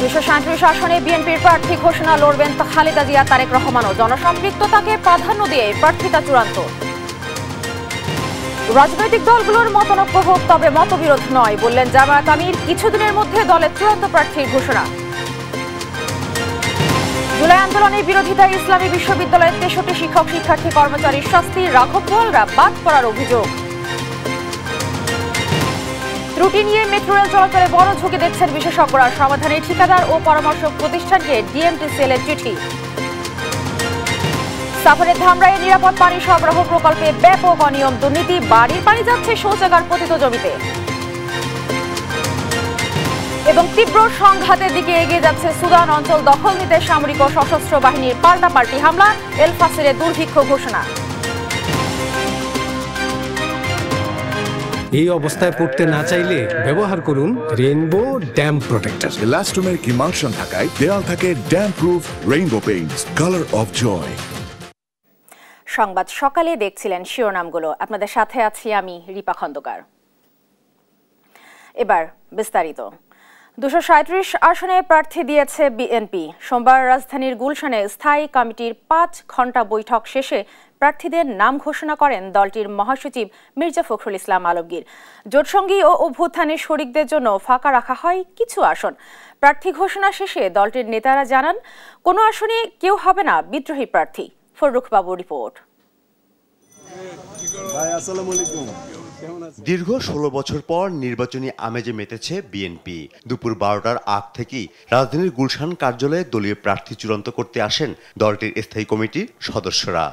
237 আসনে বিএনপির প্রার্থী ঘোষণা লড়বেন খালেদা জিয়া, তারেক রহমানও জনসম্পৃক্ততাকে প্রাধান্য দিয়ে প্রার্থিতা চূড়ান্ত। রাজনৈতিক দলগুলোর মতানৈক্য হোক, তবে মতবিরোধ নয় বললেন জামায়াত আমির। কিছুদিনের মধ্যে দলের চূড়ান্ত প্রার্থীর ঘোষণা। জুলাই আন্দোলনের বিরোধিতায় ইসলামী বিশ্ববিদ্যালয়ের 63 শিক্ষক শিক্ষার্থী কর্মচারীর শাস্তি, রাঘব বোয়ালরা বাদ পড়ার অভিযোগ। ত্রুটি নিয়ে মেট্রো রেল চলাচলে বড় ঝুঁকি দেখছেন বিশেষজ্ঞরা, সমাধানে ঠিকাদার ও পরামর্শক প্রতিষ্ঠানকে ডিএমটিসিএল-এর চিঠি। সাভারের ধামরাইয়ে নিরাপদ পানি সরবরাহ প্রকল্পে ব্যাপক অনিয়ম, দুর্নীতি, বাড়ির পানি যাচ্ছে শৌচাগার পতিত জমিতে। এবং তীব্র সংঘাতের দিকে এগিয়ে যাচ্ছে সুদান, অঞ্চল দখল নিতে সামরিক ও সশস্ত্র বাহিনীর পাল্টাপাল্টি হামলা, এল ফাসিরে দুর্ভিক্ষ ঘোষণা। এই অবস্থায় পড়তে না চাইলে ব্যবহার করুন Rainbow damp protector. Elastomer emulsion থাকায় দেয়াল থাকে damp proof Rainbow Paints, colour of joy. সংবাদ সকালে দেখছিলেন শিরোনামগুলো, আপনাদের সাথে আছি আমি রিপা খন্দকার। এবার বিস্তারিত। 237 আসনে প্রার্থী দিয়েছে বিএনপি। সোমবার রাজধানীর গুলশানে স্থায়ী কমিটির 5 ঘণ্টা বৈঠক শেষে প্রার্থীদের নাম ঘোষণা করেন দলটির মহাসচিব মির্জা ফখরুল ইসলাম আলমগীর। জোটসঙ্গী ও অভ্যুত্থানের শরিকদের জন্য ফাঁকা রাখা হয় কিছু আসন। প্রার্থী ঘোষণা শেষে দলটির নেতারা জানান, কোনো আসনে কেউ হবে না বিদ্রোহী প্রার্থী। ফররুখ বাবু রিপোর্ট। দীর্ঘ 16 বছর পর নির্বাচনী আমেজে মেতেছে বিএনপি। দুপুর 12টার আগ থেকেই রাজধানীর গুলশান কার্যালয়ে দলীয় প্রার্থী চূড়ান্ত করতে আসেন দলটির স্থায়ী কমিটির সদস্যরা।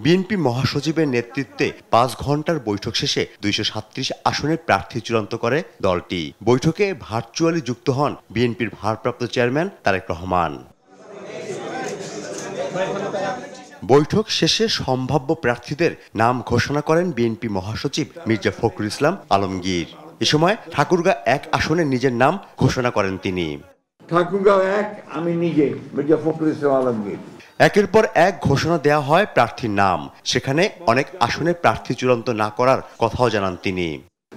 বিএনপি মহাসচিবের নেতৃত্বে 5 ঘণ্টার বৈঠক শেষে 237 আসনের প্রার্থী চূড়ান্ত করে দলটি। বৈঠকে ভার্চুয়ালি যুক্ত হন বিএনপির ভারপ্রাপ্ত চেয়ারম্যান তারেক রহমান। বৈঠক শেষে সম্ভাব্য প্রার্থীদের নাম ঘোষণা করেন বিএনপি মহাসচিব মির্জা ফখরুল ইসলাম আলমগীর। এ সময় ঠাকুরগাঁও 1 আসনে নিজের নাম ঘোষণা করেন তিনি। ঠাকুরগাঁও 1 আমি নিজে মির্জা ফখরুল ইসলাম আলমগীর। একের পর এক ঘোষণা দেওয়া হয় প্রার্থীর নাম। সেখানে অনেক আসনে প্রার্থী চূড়ান্ত না করার কথাও জানান তিনি।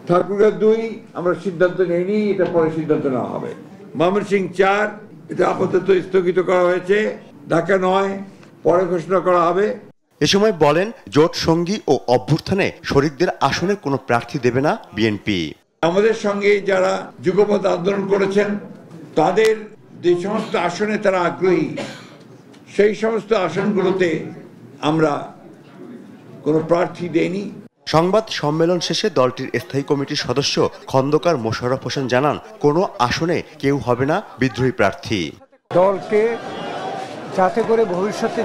ঠাকুরগাঁও 2 আমরা সিদ্ধান্ত নেইনি, এটা পরে সিদ্ধান্ত নেওয়া হবে। ময়মনসিংহ 4 এটা আপাতত স্থগিত করা হয়েছে। ঢাকা 9 পরে ঘোষণা করা হবে। এ সময় বলেন, জোট সঙ্গী ও অভ্যুত্থানে শরিকদের আসনে কোনো প্রার্থী দেবে না বিএনপি। আমাদের সঙ্গে যারা যুগপৎ আন্দোলন করেছেন তাদের যে সমস্ত আসনে তারা আগ্রহী, সেই সমস্ত আসনগুলোতে আমরা কোনো প্রার্থী দেইনি। সংবাদ সম্মেলন শেষে দলটির স্থায়ী কমিটির সদস্য খন্দকার মোশাররফ হোসেন জানান, কোনো আসনে কেউ হবে না বিদ্রোহী প্রার্থী। দলকে যাতে করে ভবিষ্যতে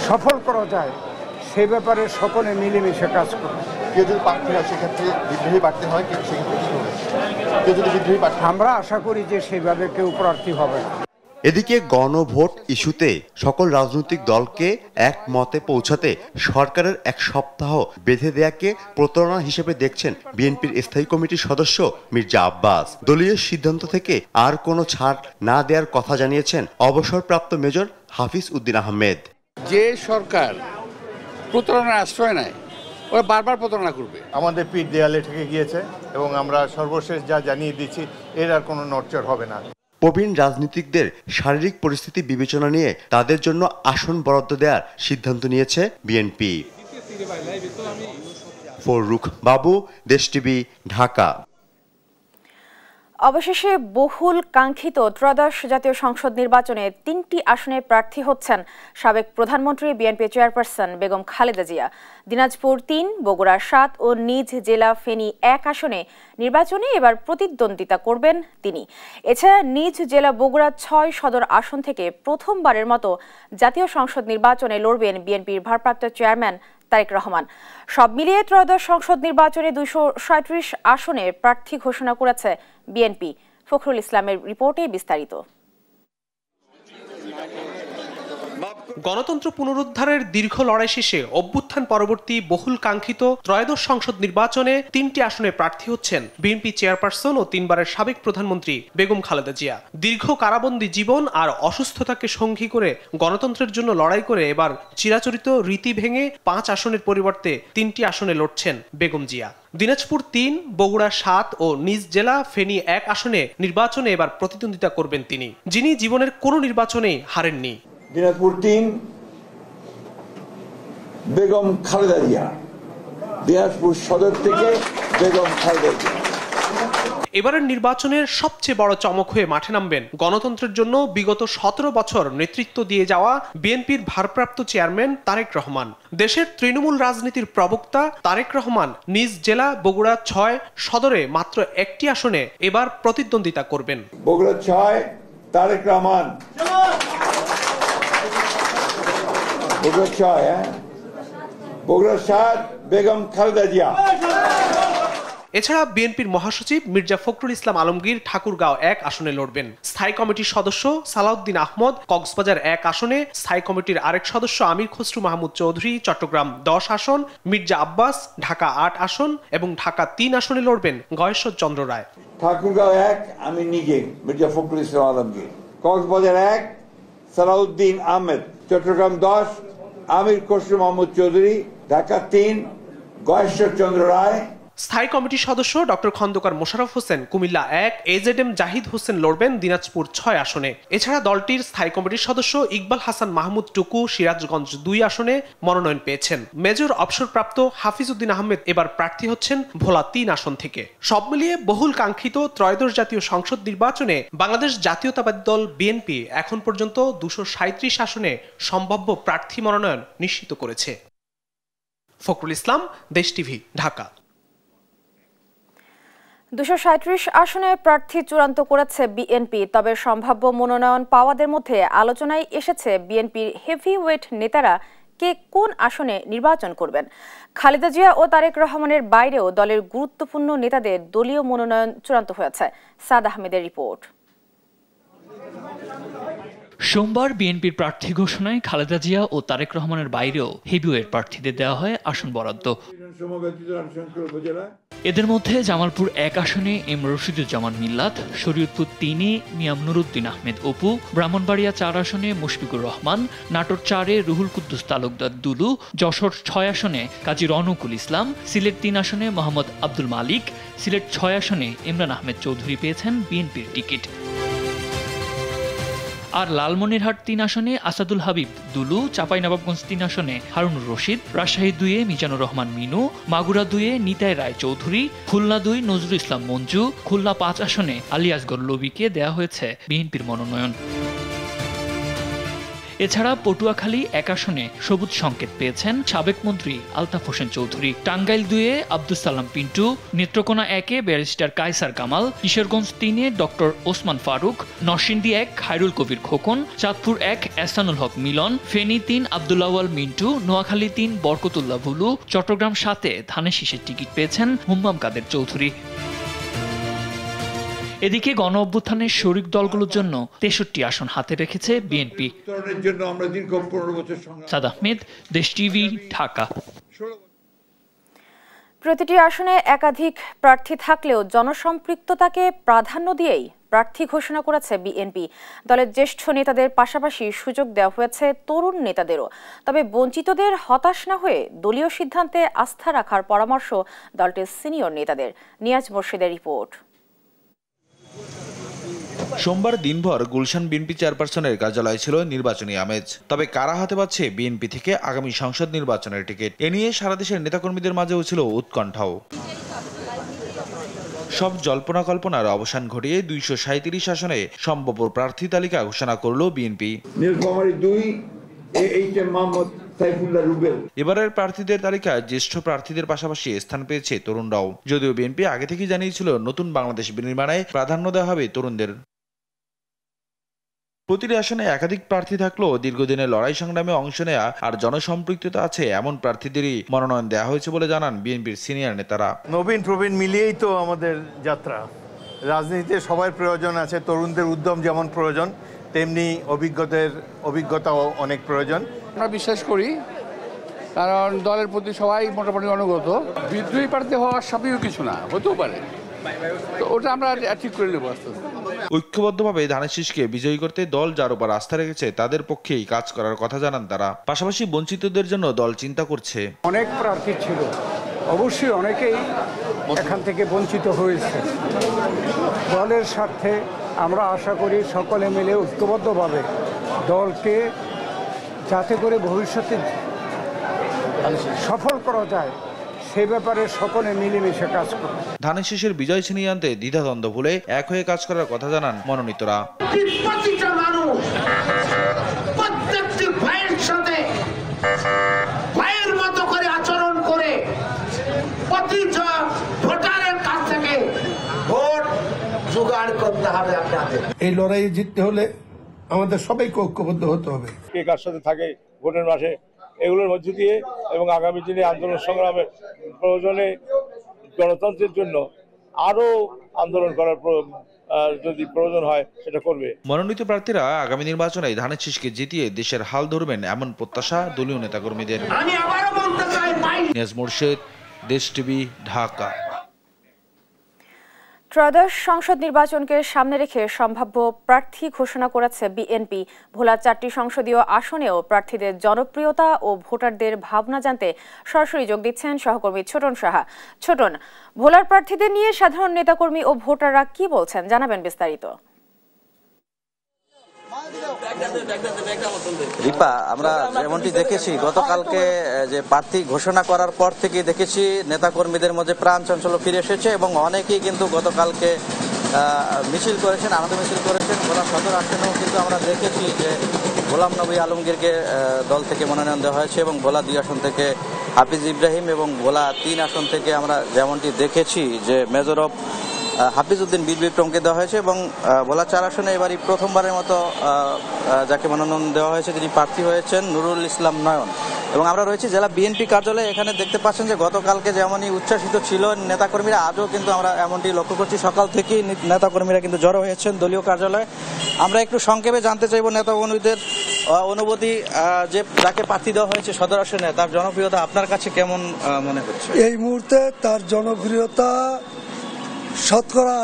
সফল করা যায় সে ব্যাপারে সকলে মিলেমিশে কাজ করবে। কেউ যদি প্রার্থী হয় সেক্ষেত্রে বিদ্রোহী প্রার্থী হয়, কিন্তু সেক্ষেত্রে কি হবে? কেউ যদি বিদ্রোহী প্রার্থী, আমরা আশা করি যে সেইভাবে কেউ প্রার্থী হবে না। এদিকে গণভোট ইস্যুতে সকল রাজনৈতিক দলকে একমতে পৌঁছাতে সরকারের 1 সপ্তাহ বেঁধে দেয়াকে প্রতারণা হিসেবে দেখছেন বিএনপির স্থায়ী কমিটির সদস্য মির্জা আব্বাস। দলীয় সিদ্ধান্ত থেকে আর কোনো ছাড় না দেওয়ার কথা জানিয়েছেন অবসরপ্রাপ্ত মেজর হাফিজ উদ্দিন আহমেদ। যে সরকার প্রতারণার আশ্রয় নেয় ওরা বারবার প্রতারণা করবে। আমাদের পিঠ দেয়ালে ঠেকে গিয়েছে এবং আমরা সর্বশেষ যা জানিয়ে দিচ্ছি, এর আর কোনো নড়চড় হবে না। প্রবীণ রাজনীতিকদের শারীরিক পরিস্থিতি বিবেচনা নিয়ে তাদের জন্য আসন বরাদ্দ দেওয়ার সিদ্ধান্ত নিয়েছে বিএনপি। ফররুখ বাবু, দেশ টিভি, ঢাকা। অবশেষে বহুল কাঙ্ক্ষিত ত্রয়োদশ জাতীয় সংসদ নির্বাচনে 3টি আসনে প্রার্থী হচ্ছেন সাবেক প্রধানমন্ত্রী বিএনপি চেয়ারপারসন বেগম খালেদা জিয়া। দিনাজপুর 3, বগুড়া 7 ও নিজ জেলা ফেনী 1 আসনে নির্বাচনে এবার প্রতিদ্বন্দ্বিতা করবেন তিনি। এছাড়া নিজ জেলা বগুড়া 6 সদর আসন থেকে প্রথমবারের মতো জাতীয় সংসদ নির্বাচনে লড়বেন বিএনপির ভারপ্রাপ্ত চেয়ারম্যান তারেক রহমান। সব মিলিয়ে ত্রয়োদশ সংসদ নির্বাচনে 237 আসনে প্রার্থী ঘোষণা করেছে বিএনপি। ফখরুল ইসলামের রিপোর্টে বিস্তারিত। গণতন্ত্র পুনরুদ্ধারের দীর্ঘ লড়াই শেষে অভ্যুত্থান পরবর্তী বহুল কাঙ্ক্ষিত ত্রয়োদশ সংসদ নির্বাচনে 3টি আসনে প্রার্থী হচ্ছেন বিএনপি চেয়ারপারসন ও 3বারের সাবেক প্রধানমন্ত্রী বেগম খালেদা জিয়া। দীর্ঘ কারাবন্দী জীবন আর অসুস্থতাকে সঙ্গী করে গণতন্ত্রের জন্য লড়াই করে এবার চিরাচরিত রীতি ভেঙে 5 আসনের পরিবর্তে 3টি আসনে লড়ছেন বেগম জিয়া। দিনাজপুর 3, বগুড়া 7 ও নিজ জেলা ফেনী 1 আসনে নির্বাচনে এবার প্রতিদ্বন্দ্বিতা করবেন তিনি, যিনি জীবনের কোনো নির্বাচনেই হারেননি। দিনাজপুর 3 বেগম খালেদা জিয়া, দিনাজপুর সদর থেকে বেগম খালেদা জিয়া। এবারের নির্বাচনের সবচেয়ে বড় চমক হয়ে মাঠে নামবেন গণতন্ত্রের জন্য বিগত 17 বছর নেতৃত্ব দিয়ে যাওয়া বিএনপির ভারপ্রাপ্ত চেয়ারম্যান তারেক রহমান। দেশের তৃণমূল রাজনীতির প্রবক্তা তারেক রহমান নিজ জেলা বগুড়া 6 সদরে মাত্র 1টি আসনে এবার প্রতিদ্বন্দ্বিতা করবেন। বগুড়া 6 তারেক রহমান, বগুড়া 6, বগুড়া 7 বেগম খালেদা জিয়া। এছাড়া বিএনপির মহাসচিব মির্জা ফখরুল ইসলাম আলমগীর ঠাকুরগাঁও 1 আসনে লড়বেন। স্থায়ী কমিটির সদস্য সালাউদ্দিন আহমদ কক্সবাজার 1 আসনে, স্থায়ী কমিটির আরেক সদস্য আমির খসরু মাহমুদ চৌধুরী চট্টগ্রাম 10 আসন, মির্জা আব্বাস ঢাকা 8 আসন এবং ঢাকা 3 আসনে লড়বেন গয়েশ্বর চন্দ্র রায়। ঠাকুরগাঁও 1 আমি নিজে মির্জা ফখরুল ইসলাম আলমগীর, কক্সবাজার 1 সালাউদ্দিন আহমেদ, চট্টগ্রাম 10 আমির খসরু মাহমুদ চৌধুরী, ঢাকা 3 গয়েশ্বর চন্দ্র রায়। স্থায়ী কমিটির সদস্য ডক্টর খন্দকার মোশাররফ হোসেন কুমিল্লা 1, এজেডএম জাহিদ হোসেন লড়বেন দিনাজপুর 6 আসনে। এছাড়া দলটির স্থায়ী কমিটির সদস্য ইকবাল হাসান মাহমুদ টুকু সিরাজগঞ্জ 2 আসনে মনোনয়ন পেয়েছেন। মেজর অবসরপ্রাপ্ত হাফিজউদ্দিন আহমেদ এবার প্রার্থী হচ্ছেন ভোলা 3 আসন থেকে। সব মিলিয়ে বহুল কাঙ্ক্ষিত ত্রয়োদশ জাতীয় সংসদ নির্বাচনে বাংলাদেশ জাতীয়তাবাদী দল বিএনপি এখন পর্যন্ত 237 আসনে সম্ভাব্য প্রার্থী মনোনয়ন নিশ্চিত করেছে। ফখরুল ইসলাম, দেশ টিভি, ঢাকা। 237 আসনে প্রার্থী চূড়ান্ত করেছে বিএনপি। তবে সম্ভাব্য মনোনয়ন পাওয়াদের মধ্যে আলোচনায় এসেছে বিএনপির হেভিওয়েট নেতারা কে কোন আসনে নির্বাচন করবেন। খালেদা জিয়া ও তারেক রহমানের বাইরেও দলের গুরুত্বপূর্ণ নেতাদের দলীয় মনোনয়ন চূড়ান্ত হয়েছে। সাদ আহমেদের রিপোর্ট। সোমবার বিএনপির প্রার্থী ঘোষণায় খালেদা জিয়া ও তারেক রহমানের বাইরেও হেভিওয়েট প্রার্থীদের দেওয়া হয় আসন বরাদ্দ। এদের মধ্যে জামালপুর 1 আসনে এম রশিদুজ্জামান মিল্লাত, শরীয়তপুর 3-এ মিয়াম নুরুদ্দিন আহমেদ অপু, ব্রাহ্মণবাড়িয়া 4 আসনে মুশফিকুর রহমান, নাটোর 4-এ রুহুল কুদ্দুস তালুকদার দুলু, যশোর 6 আসনে কাজী রনকুল ইসলাম, সিলেট 3 আসনে মোহাম্মদ আব্দুল মালিক, সিলেট 6 আসনে ইমরান আহমেদ চৌধুরী পেয়েছেন বিএনপির টিকিট। আর লালমনিরহাট 3 আসনে আসাদুল হাবিব দুলু, চাঁপাইনবাবগঞ্জ 3 আসনে হারুনুর রশিদ, রাজশাহী 2-এ মিজানুর রহমান মিনু, মাগুরা 2-এ নিতাই রায় চৌধুরী, খুলনা 2 নজরুল ইসলাম মঞ্জু, খুলনা 5 আসনে আলী আসগর লবিকে দেয়া হয়েছে বিএনপির মনোনয়ন। এছাড়া পটুয়াখালী 1 আসনে সবুজ সংকেত পেয়েছেন সাবেক মন্ত্রী আলতাফ হোসেন চৌধুরী, টাঙ্গাইল 2-এ আব্দুল সালাম পিন্টু, নেত্রকোনা 1-এ ব্যারিস্টার কায়সার কামাল, কিশোরগঞ্জ 3-এ ডক্টর ওসমান ফারুক, নরসিংদী 1 খায়রুল কবির খোকন, চাঁদপুর 1 এহসানুল হক মিলন, ফেনী 3 আব্দুল আওয়াল মিন্টু, নোয়াখালী 3 বরকতুল্লাহ ভুলু, চট্টগ্রাম 7-এ ধানের শীষের টিকিট পেয়েছেন হুম্মাম কাদের চৌধুরী। এদিকে গণ অভ্যুত্থানের শরিক দলগুলোর জন্য 63 আসন হাতে রেখেছে বিএনপি। সাদ আহমেদ, দেশ টিভি, ঢাকা। প্রতিটি আসনে একাধিক প্রার্থী থাকলেও জনসম্পৃক্ততাকে প্রাধান্য দিয়েই প্রার্থী ঘোষণা করেছে বিএনপি। দলের জ্যেষ্ঠ নেতাদের পাশাপাশি সুযোগ দেওয়া হয়েছে তরুণ নেতাদেরও। তবে বঞ্চিতদের হতাশ না হয়ে দলীয় সিদ্ধান্তে আস্থা রাখার পরামর্শ দলটির সিনিয়র নেতাদের। নিয়াজ মোর্শেদের রিপোর্ট। সোমবার দিনভর গুলশান বিএনপি চেয়ারপারসনের কার্যালয় ছিল নির্বাচনী আমেজ। তবে কারা হাতে পাচ্ছে বিএনপি থেকে আগামী সংসদ নির্বাচনের টিকিট, এ নিয়ে সারা দেশের নেতাকর্মীদের মাঝেও ছিল উৎকণ্ঠাও। সব জল্পনা কল্পনার অবসান ঘটিয়ে 237 আসনে সম্ভাব্য প্রার্থী তালিকা ঘোষণা করল বিএনপি। এবারের প্রার্থীদের তালিকায় জ্যেষ্ঠ প্রার্থীদের পাশাপাশি স্থান পেয়েছে তরুণরাও। যদিও বিএনপি আগে থেকেই জানিয়েছিল নতুন বাংলাদেশ বিনির্মাণে প্রাধান্য দেওয়া হবে তরুণদের। প্রতিটি আসনে একাধিক প্রার্থী থাকলেও দীর্ঘদিনের লড়াই সংগ্রামে অংশ নেয়া আর জনসম্পৃক্ততা আছে এমন প্রার্থীদেরই মনোনয়ন দেওয়া হয়েছে বলে জানান বিএনপির সিনিয়র নেতারা। নবীন প্রবীণ মিলিয়েই তো আমাদের যাত্রা। রাজনীতিতে সবার প্রয়োজন আছে, তরুণদের উদ্যম যেমন প্রয়োজন, তেমনি অভিজ্ঞতাও অনেক প্রয়োজন। আমরা বিশ্বাস করি, কারণ দলের প্রতি সবাই মোটামুটি অনুগত। বিদ্রোহী প্রার্থী হওয়া স্বাভাবিক কিছু না, হতেও পারে, তো ওটা আমরা ঠিক করে নেবো আস্তে আস্তে। ঐক্যবদ্ধভাবে ধানের শীষকে বিজয়ী করতে দল যার উপর আস্থা রেখেছে তাদের পক্ষেই কাজ করার কথা জানান তারা। পাশাপাশি বঞ্চিতদের জন্য দল চিন্তা করছে। অনেক প্রার্থী ছিল, অবশ্যই অনেকেই এখান থেকে বঞ্চিত হয়েছে। দলের স্বার্থে আমরা আশা করি সকলে মিলে ঐক্যবদ্ধভাবে দলকে যাতে করে ভবিষ্যতে সফল করা যায় সেই ব্যাপারে সকলে মিলেমিশে কাজ করে ধানের শীষের বিজয় ছিনিয়ে আনতে দ্বিধাদ্বন্দ্ব ভুলে এক হয়ে কাজ করার কথা জানান মনোনীতরা। প্রতিটা মানুষ প্রত্যেকটি ভাইয়ের সাথে ভাইয়ের মতো করে আচরণ করে প্রতিটা ভোটারের কাছ থেকে ভোট জোগাড় করতে হবে। আপনাদের এই লড়াইয়ে জিততে হলে আমাদের সবাইকে ঐক্যবদ্ধ হতে হবে। কে কার সাথে থাকে ভোটের মাসে, এগুলোর মধ্যে দিয়ে এবং আগামী দিনে আন্দোলন সংগ্রামের প্রয়োজনে গণতন্ত্রের জন্য আরো আন্দোলন করার যদি প্রয়োজন হয় সেটা করবে। মনোনীত প্রার্থীরা আগামী নির্বাচনে ধানের শীষকে জিতিয়ে দেশের হাল ধরবেন এমন প্রত্যাশা দলীয় নেতাকর্মীদের। নিয়াজ মোর্শেদ, দেশ টিভি, ঢাকা। ত্রয়োদশ সংসদ নির্বাচনকে সামনে রেখে সম্ভাব্য প্রার্থী ঘোষণা করেছে বিএনপি। ভোলা 4টি সংসদীয় আসনেও প্রার্থীদের জনপ্রিয়তা ও ভোটারদের ভাবনা জানতে সরাসরি যোগ দিচ্ছেন সহকর্মী ছোটন সাহা। ছোটন, ভোলার প্রার্থীদের নিয়ে সাধারণ নেতাকর্মী ও ভোটাররা কি বলছেন, জানাবেন বিস্তারিত। রিপা, আমরা যেমনটি দেখেছি গতকালকে যে প্রার্থী ঘোষণা করার পর থেকে দেখেছি নেতাকর্মীদের মধ্যে প্রাণ চাঞ্চল্য ফিরে এসেছে এবং অনেকেই কিন্তু গতকালকে মিছিল করেছেন, আনন্দ মিছিল করেছেন। ভোলা সদর আসনেও কিন্তু আমরা দেখেছি যে গোলাম নবী আলমগীরকে দল থেকে মনোনয়ন দেওয়া হয়েছে এবং ভোলা 2 আসন থেকে হাফিজ ইব্রাহিম এবং ভোলা 3 আসন থেকে আমরা যেমনটি দেখেছি যে মেজর অফ হাফিজ উদ্দিন বীর বিক্রমকে দেওয়া হয়েছে এবং ভোলা 4 আসনে এবারই প্রথমবারের মতো যাকে মনোনয়ন দেওয়া হয়েছে তিনি প্রার্থী হয়েছেন নুরুল ইসলাম নয়ন। এবং আমরা রয়েছি জেলা বিএনপি কার্যালয়ে। এখানে দেখতে পাচ্ছেন যে গতকালকে যেমনই উচ্ছ্বাসিত ছিল নেতাকর্মীরা, আজও কিন্তু আমরা এমনটি লক্ষ্য করছি। সকাল থেকেই নেতাকর্মীরা কিন্তু জড়ো হয়েছেন দলীয় কার্যালয়ে। আমরা একটু সংক্ষেপে জানতে চাইব নেতাকর্মীদের অনুভূতি, যে যাকে প্রার্থী দেওয়া হয়েছে সদর আসনে তার জনপ্রিয়তা আপনার কাছে কেমন মনে হচ্ছে? এই মুহূর্তে তার জনপ্রিয়তা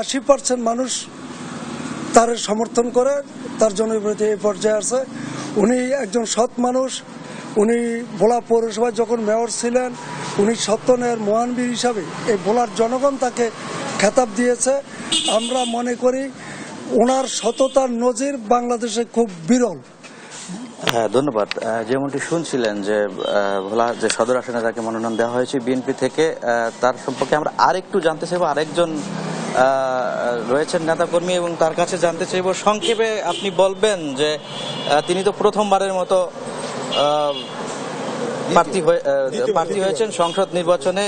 80% মানুষ তার সমর্থন করে, তার জনপ্রিয়তা এই পর্যায়ে আছে। উনি একজন সৎ মানুষ। উনি ভোলা পৌরসভায় যখন মেয়র ছিলেন উনি সত্যনের মহানবীর হিসাবে এই ভোলার জনগণ তাকে খেতাব দিয়েছে। আমরা মনে করি ওনার সততার নজির বাংলাদেশে খুব বিরল। হ্যাঁ, ধন্যবাদ। যেমনটি শুনছিলেন যে ভোলা যে সদর আসনে যাকে মনোনয়ন দেওয়া হয়েছে বিএনপি থেকে, তার সম্পর্কে আমরা আরেকটু জানতে চাইব। আরেকজন রয়েছেন নেতাকর্মী এবং তার কাছে জানতে চাইব সংক্ষেপে আপনি বলবেন যে তিনি তো প্রথমবারের মতো প্রার্থী হয়েছেন সংসদ নির্বাচনে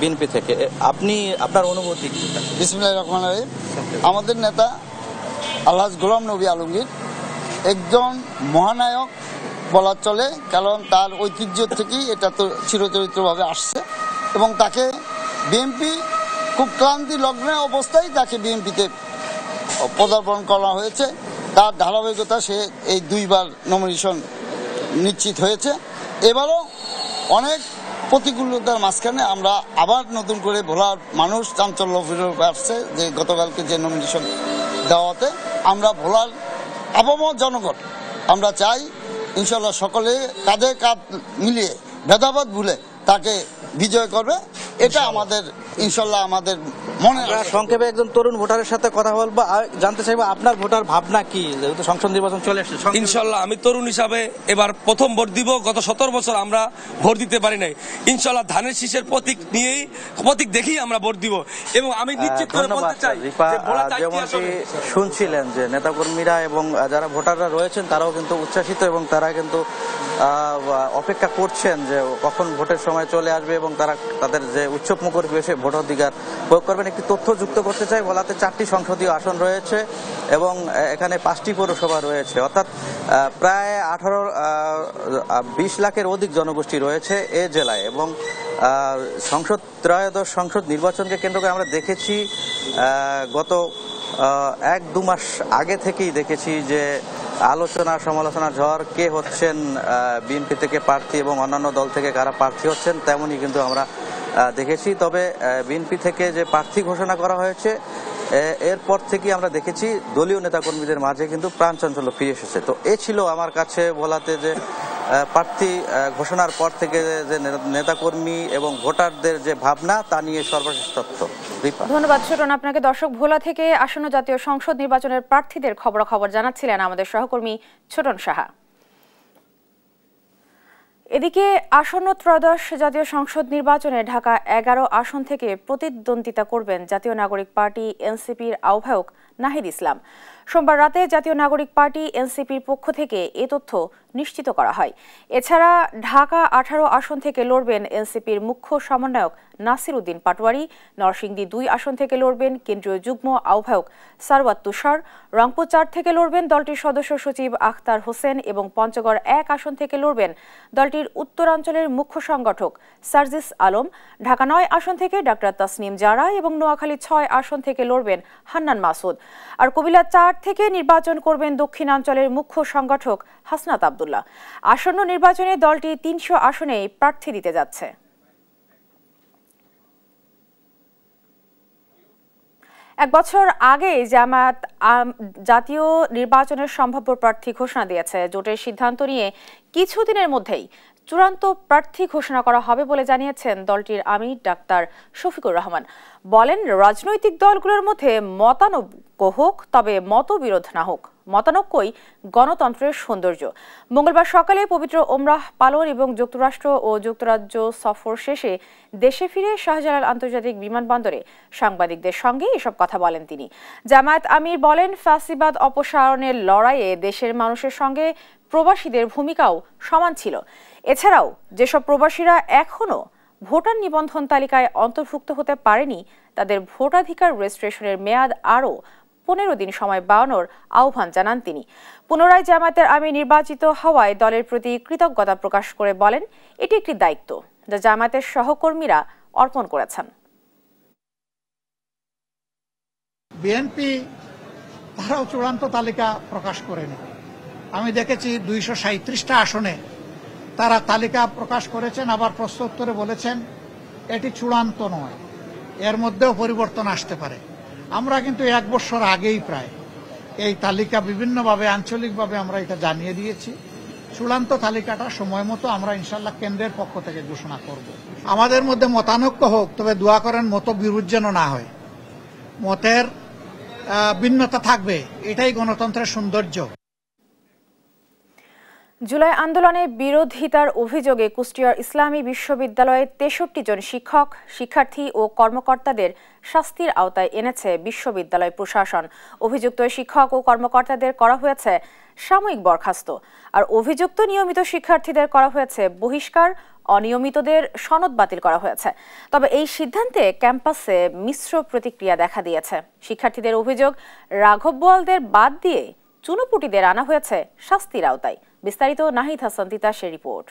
বিএনপি থেকে, আপনি আপনার অনুভূতি? বিসমিল্লাহির রহমানির রহিম। আমাদের নেতা আলহাজ গোলাম নবী আলমগীর একজন মহানায়ক বলা চলে, কারণ তার ঐতিহ্য থেকেই এটা তো চিরচরিত্রভাবে আসছে এবং তাকে বিএনপি খুব ক্লান্তি লগ্নে অবস্থায় তাকে বিএনপিতে পদার্পণ করা হয়েছে। তার ধারাবাহিকতা সে এই 2বার নমিনেশন নিশ্চিত হয়েছে। এবারও অনেক প্রতিকূলতার মাঝখানে আমরা আবার নতুন করে ভোলার মানুষ চাঞ্চল্য ফিরে আসছে যে গতকালকে যে নমিনেশন দেওয়াতে আমরা ভোলার আপামর জনগণ আমরা চাই ইনশাল্লাহ সকলে কাঁধে কাঁধ মিলিয়ে ভেদাভেদ ভুলে তাকে বিজয় করবে। এটা আমাদের ইনশাল্লাহ আমাদের মনে। সংক্ষেপে একজন তরুণ ভোটারের সাথে কথা বলবো, জানতে চাইবো আপনার ভোটার ভাবনা কি, যেহেতু সংসদ নির্বাচন চলে আসছে। ইনশাল্লাহ আমি তরুণ হিসাবে এবার প্রথম ভোট দিব। গত 17 বছর আমরা ভোট দিতে পারি নাই। ইনশাল্লাহ ধানের শীষের প্রতীক নিয়েই, প্রতীক দেখেই আমরা ভোট দিব এবং আমি নিশ্চিত করে বলতে চাই যেমনটি শুনছিলেন যে নেতাকর্মীরা এবং যারা ভোটাররা রয়েছেন তারাও কিন্তু উচ্ছ্বাসিত এবং তারা কিন্তু অপেক্ষা করছেন যে কখন ভোটের সময় চলে আসবে এবং তারা তাদের যে উৎসব মুখর পরিবেশে ভোটাধিকার প্রয়োগ করবেন। একটি তথ্য যুক্ত করতে চাই, ভোলাতে 4টি সংসদীয় আসন রয়েছে এবং এখানে 5টি পৌরসভা রয়েছে, অর্থাৎ প্রায় 20 লাখের অধিক জনগোষ্ঠী রয়েছে এ জেলায়। এবং ত্রয়োদশ সংসদ নির্বাচনকে কেন্দ্র করে আমরা দেখেছি গত 1-2 মাস আগে থেকেই দেখেছি যে আলোচনা সমালোচনার ঝড়, কে হচ্ছেন বিএনপি থেকে প্রার্থী এবং অন্যান্য দল থেকে কারা প্রার্থী হচ্ছেন তেমনই কিন্তু আমরা দেখেছি। তবে বিএনপি থেকে যে প্রার্থী ঘোষণা করা হয়েছে এরপর থেকে আমরা দেখেছি দলীয় নেতাকর্মীদের মাঝে কিন্তু প্রাণ চাঞ্চল্য ফিরে এসেছে। তো এ ছিল আমার কাছে বলাতে যে প্রার্থী ঘোষণার পর থেকে যে নেতাকর্মী এবং ভোটারদের যে ভাবনা তা নিয়ে সর্বশেষ তথ্য। ধন্যবাদ ছোটন আপনাকে। দর্শক, ভোলা থেকে আসন্ন জাতীয় সংসদ নির্বাচনের প্রার্থীদের খবরাখবর জানাচ্ছিলেন আমাদের সহকর্মী ছোটন সাহা। এদিকে আসন্ন ত্রয়োদশ জাতীয় সংসদ নির্বাচনে ঢাকা 11 আসন থেকে প্রতিদ্বন্দ্বিতা করবেন জাতীয় নাগরিক পার্টি এনসিপির আহ্বায়ক নাহিদ ইসলাম। সোমবার রাতে জাতীয় নাগরিক পার্টি এনসিপির পক্ষ থেকে এ তথ্য নিশ্চিত করা হয়। এছাড়া ঢাকা 18 আসন থেকে লড়বেন এনসিপির মুখ্য সমন্বয়ক নাসির উদ্দিন পাটোয়ারি, নরসিংদী 2 আসন থেকে লড়বেন কেন্দ্রীয় যুগ্ম আহ্বায়ক সারওয়াত তুষার, রংপুর 4 থেকে লড়বেন দলটির সদস্য সচিব আখতার হোসেন এবং পঞ্চগড় 1 আসন থেকে লড়বেন দলটির উত্তরাঞ্চলের মুখ্য সংগঠক সার্জিস আলম, ঢাকা 9 আসন থেকে ডাক্তার তাসনিম জারা এবং নোয়াখালী 6 আসন থেকে লড়বেন হান্নান মাসুদ। আর কুমিল্লা 4 থেকে নির্বাচন করবেন দক্ষিণাঞ্চলের মুখ্য সংগঠক হাসনাত আব্দুল্লাহ। আসন্ন নির্বাচনে দলটি 300 আসনে প্রার্থী দিতে যাচ্ছে। এক বছর আগে জামায়াত জাতীয় নির্বাচনের সম্ভাব্য প্রার্থী ঘোষণা দিয়েছে। জোটের সিদ্ধান্ত নিয়ে কিছুদিনের মধ্যেই চূড়ান্ত প্রার্থী ঘোষণা করা হবে বলে জানিয়েছেন দলটির আমির ডাক্তার শফিকুর রহমান। বলেন, রাজনৈতিক দলগুলোর মধ্যে মতানৈক্য হোক, তবে মতবিরোধ না হোক। মতানৈক্যই গণতন্ত্রের সৌন্দর্য। মঙ্গলবার সকালে পবিত্র ওমরাহ পালন এবং যুক্তরাষ্ট্র ও যুক্তরাজ্য সফর শেষে দেশে ফিরে শাহজালাল আন্তর্জাতিক বিমানবন্দরে সাংবাদিকদের সঙ্গে এসব কথা বলেন তিনি। জামায়াত আমির বলেন, ফ্যাসিবাদ অপসারণের লড়াইয়ে দেশের মানুষের সঙ্গে প্রবাসীদের ভূমিকাও সমান ছিল। এছাড়াও যেসব প্রবাসীরা এখনও ভোটার নিবন্ধন তালিকায় অন্তর্ভুক্ত হতে পারেনি তাদের ভোটাধিকার রেজিস্ট্রেশনের মেয়াদ আরও 15 দিন সময় বাড়ানোর আহ্বান জানান তিনি। পুনরায় জামায়াতের আমির নির্বাচিত হওয়ায় দলের প্রতি কৃতজ্ঞতা প্রকাশ করে বলেন, এটি একটি দায়িত্ব যা জামায়াতের সহকর্মীরা অর্পণ করেছেন। বিএনপি তারাও চূড়ান্ত তালিকা প্রকাশ করেনি। আমি দেখেছি 237টা আসনে তারা তালিকা প্রকাশ করেছেন, আবার প্রশ্নোত্তরে বলেছেন এটি চূড়ান্ত নয়, এর মধ্যেও পরিবর্তন আসতে পারে। আমরা কিন্তু 1 বছর আগেই প্রায় এই তালিকা বিভিন্নভাবে আঞ্চলিকভাবে আমরা এটা জানিয়ে দিয়েছি। চূড়ান্ত তালিকাটা সময় মতো আমরা ইনশাল্লাহ কেন্দ্রের পক্ষ থেকে ঘোষণা করব। আমাদের মধ্যে মতানৈক্য হোক, তবে দোয়া করেন মতবিরোধ যেন না হয়। মতের ভিন্নতা থাকবে, এটাই গণতন্ত্রের সৌন্দর্য। জুলাই আন্দোলনে বিরোধিতার অভিযোগে কুষ্টিয়ার ইসলামী বিশ্ববিদ্যালয়ে 63 জন শিক্ষক, শিক্ষার্থী ও কর্মকর্তাদের শাস্তির আওতায় এনেছে বিশ্ববিদ্যালয় প্রশাসন। অভিযুক্ত শিক্ষক ও কর্মকর্তাদের করা হয়েছে সাময়িক বরখাস্ত, আর অভিযুক্ত নিয়মিত শিক্ষার্থীদের করা হয়েছে বহিষ্কার, অনিয়মিতদের সনদ বাতিল করা হয়েছে। তবে এই সিদ্ধান্তে ক্যাম্পাসে মিশ্র প্রতিক্রিয়া দেখা দিয়েছে। শিক্ষার্থীদের অভিযোগ, রাঘব বোয়ালদের বাদ দিয়ে চুনোপুটিদের আনা হয়েছে শাস্তির আওতায়। বিস্তারিত নাহিদ হাসান তিতাসের রিপোর্ট।